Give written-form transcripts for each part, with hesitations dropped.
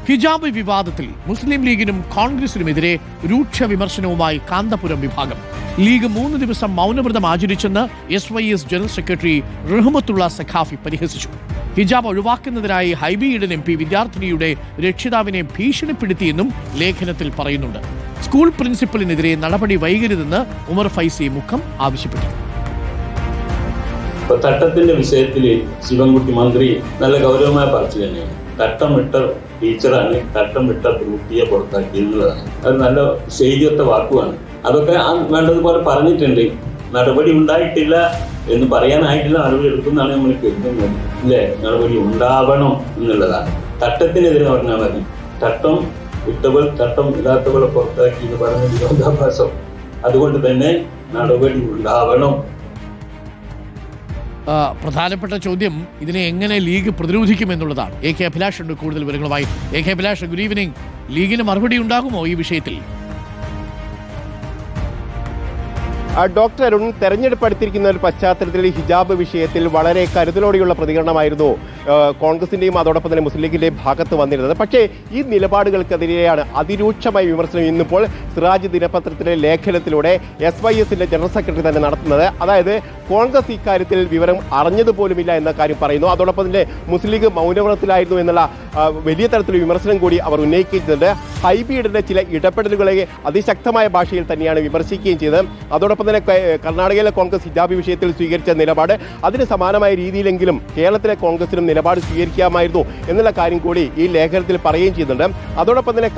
ഹിജാബ് വിവാദത്തിൽ മുസ്ലിം ലീഗിനും കോൺഗ്രസിനുമെതിരെ രൂക്ഷ വിമർശനവുമായി കാന്തപുരം വിഭാഗം. ലീഗ് 3 ദിവസം മൗനവ്രതം ആചരിച്ചെന്ന് SYS general secretary Rahmatullah Saqafi പരിഹസിച്ചു. ഹിജാബ് ഒഴിവാക്കുന്നതിനായി ഹൈബി ഈഡൻ MP വിദ്യാർത്ഥിനിയുടെ രക്ഷിതാവിനെ ഭീഷണിപ്പെടുത്തിയെന്നും ലേഖനത്തിൽ പറയുന്നുണ്ട്. സ്കൂൾ പ്രിൻസിപ്പലിനെതിരെ നടപടി വൈകരുതെന്ന് ഉമർ ഫൈസി മുഖം ആവശ്യപ്പെട്ടു. തട്ടത്തിന്റെ വിഷയത്തിൽ ശിവൻകുട്ടി മന്ത്രി നല്ല ഗൗരവമായ പറച്ചിൽ തന്നെയാണ്. തട്ടം വിട്ട ടീച്ചറാണ് തട്ടം വിട്ട കുട്ടിയെ പുറത്താക്കിയെന്നുള്ളതാണ്. അത് നല്ല ശൈലിയൊത്ത വാക്കുമാണ്. അതൊക്കെ വേണ്ടതുപോലെ പറഞ്ഞിട്ടുണ്ട്. നടപടി ഉണ്ടായിട്ടില്ല എന്ന് പറയാനായിട്ടില്ല, നടപടി എടുക്കുന്നതാണ് നമ്മൾ കരുതുന്നത്. ഇല്ലേ, നടപടി ഉണ്ടാവണം എന്നുള്ളതാണ്. തട്ടത്തിനെതിരെ പറഞ്ഞാൽ മതി. തട്ടം വിട്ടവൾ തട്ടം ഇല്ലാത്തവളെ പുറത്താക്കി എന്ന് പറഞ്ഞ വിരോധാഭാസം. അതുകൊണ്ട് തന്നെ നടപടി ഉണ്ടാവണം. പ്രധാനപ്പെട്ട ചോദ്യം ഇതിനെ എങ്ങനെ ലീഗ് പ്രതിരോധിക്കുമെന്നുള്ളതാണ്. AK അഭിലാഷ് ഉണ്ട് കൂടുതൽ വിവരങ്ങളുമായി. AK Abhilash, good evening. ലീഗിന് മറുപടി ഉണ്ടാകുമോ ഈ വിഷയത്തിൽ? ഡോക്ടർ അരുൺ, തെരഞ്ഞെടുപ്പ് അടുത്തിരിക്കുന്ന ഒരു പശ്ചാത്തലത്തിൽ ഹിജാബ് വിഷയത്തിൽ വളരെ കരുതലോടെയുള്ള പ്രതികരണമായിരുന്നു കോൺഗ്രസിന്റെയും അതോടൊപ്പം തന്നെ മുസ്ലിം ലീഗിന്റെയും ഭാഗത്ത് വന്നിരുന്നത്. പക്ഷേ ഈ നിലപാടുകൾക്കെതിരെയാണ് അതിരൂക്ഷമായ വിമർശനം ഇന്നിപ്പോൾ സിറാജ് ദിനപത്രത്തിലെ ലേഖനത്തിലൂടെ SYSന്റെ ജനറൽ സെക്രട്ടറി തന്നെ നടത്തുന്നത്. അതായത് കോൺഗ്രസ് ഇക്കാര്യത്തിൽ വിവരം അറിഞ്ഞതുപോലുമില്ല എന്ന കാര്യം പറയുന്നു. അതോടൊപ്പം തന്നെ മുസ്ലിം ലീഗ് മൗനവ്രതത്തിലായിരുന്നു എന്നുള്ള വലിയ തരത്തിലുള്ള വിമർശനം കൂടി അവർ ഉന്നയിക്കുന്നുണ്ട്. ഹൈബിയുടെ ചില ഇടപെടലുകളെ അതിശക്തമായ ഭാഷയിൽ തന്നെയാണ് വിമർശിക്കുകയും ചെയ്തത്. അതോടൊപ്പം തന്നെ കർണാടകയിലെ കോൺഗ്രസ് ഹിജാബ് വിഷയത്തിൽ സ്വീകരിച്ച നിലപാട് അതിന് സമാനമായ രീതിയിലെങ്കിലും കേരളത്തിലെ കോൺഗ്രസിനും നിലപാട് സ്വീകരിക്കാമായിരുന്നു എന്നുള്ള കാര്യം കൂടി ഈ ലേഖനത്തിൽ പറയുകയും ചെയ്യുന്നുണ്ട്. അതോടൊപ്പം തന്നെ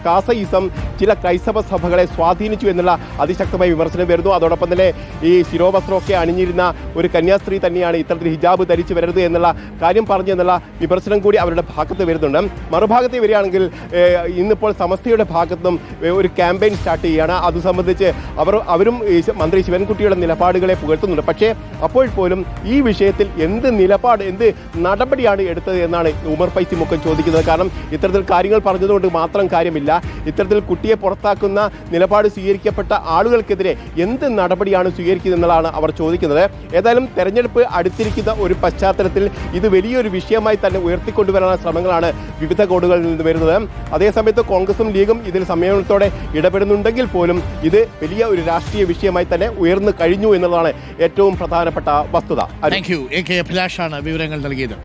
കാസയിസം ചില ക്രൈസ്തവ സഭകളെ സ്വാധീനിച്ചു എന്നുള്ള അതിശക്തമായ വിമർശനം വരുന്നു. അതോടൊപ്പം തന്നെ ഈ ശിരോവസ്ത്രമൊക്കെ അണിഞ്ഞിരുന്ന ഒരു കന്യാസ്ത്രീ തന്നെയാണ് ഇത്തരത്തിൽ ഹിജാബ് ധരിച്ചു വരരുത് എന്നുള്ള കാര്യം പറഞ്ഞു എന്നുള്ള വിമർശനം കൂടി അവരുടെ ഭാഗത്ത് വരുന്നുണ്ട്. മറുഭാഗത്ത് വരികയാണെങ്കിൽ ഇന്നിപ്പോൾ സമസ്തയുടെ ഭാഗത്തും ഒരു ക്യാമ്പയിൻ സ്റ്റാർട്ട് ചെയ്യുകയാണ്. അത് സംബന്ധിച്ച് അവരും മന്ത്രി ശിവൻകുട്ടിയുടെ നിലപാടുകളെ പുകഴ്ത്തുന്നുണ്ട്. പക്ഷേ അപ്പോൾ പോലും ഈ വിഷയത്തിൽ എന്ത് നടപടിയാണ് എടുത്തത് എന്നാണ് ഉമർ ഫൈസി മുഖം ചോദിക്കുന്നത്. കാരണം ഇത്തരത്തിൽ കാര്യങ്ങൾ പറഞ്ഞതുകൊണ്ട് മാത്രം കാര്യമില്ല. ഇത്തരത്തിൽ കുട്ടിയെ പുറത്താക്കുന്ന നിലപാട് സ്വീകരിക്കപ്പെട്ട ആളുകൾക്കെതിരെ എന്ത് നടപടിയാണ് സ്വീകരിക്കുന്നത് എന്നുള്ളതാണ് അവർ ചോദിക്കുന്നത്. ഏതായാലും തെരഞ്ഞെടുപ്പ് അടുത്തിരിക്കുന്ന ഒരു പശ്ചാത്തലത്തിൽ ഇത് വലിയൊരു വിഷയമായി തന്നെ ഉയർത്തിക്കൊണ്ടുവരാനുള്ള ശ്രമങ്ങളാണ് വിവിധ കോണുകളിൽ നിന്ന് വരുന്നത്. അതേസമയത്ത് കോൺഗ്രസും ലീഗും ഇതിൽ സംയമനത്തോടെ ഇടപെടുന്നുണ്ടെങ്കിൽ പോലും ഇത് വലിയ ഒരു രാഷ്ട്രീയ വിഷയമായി തന്നെ ഉയർന്നു കഴിഞ്ഞു എന്നുള്ളതാണ് ഏറ്റവും പ്രധാനപ്പെട്ട വസ്തുത. Thank you. AK അഭിലാഷാണ് വിവരങ്ങൾ നൽകിയത്.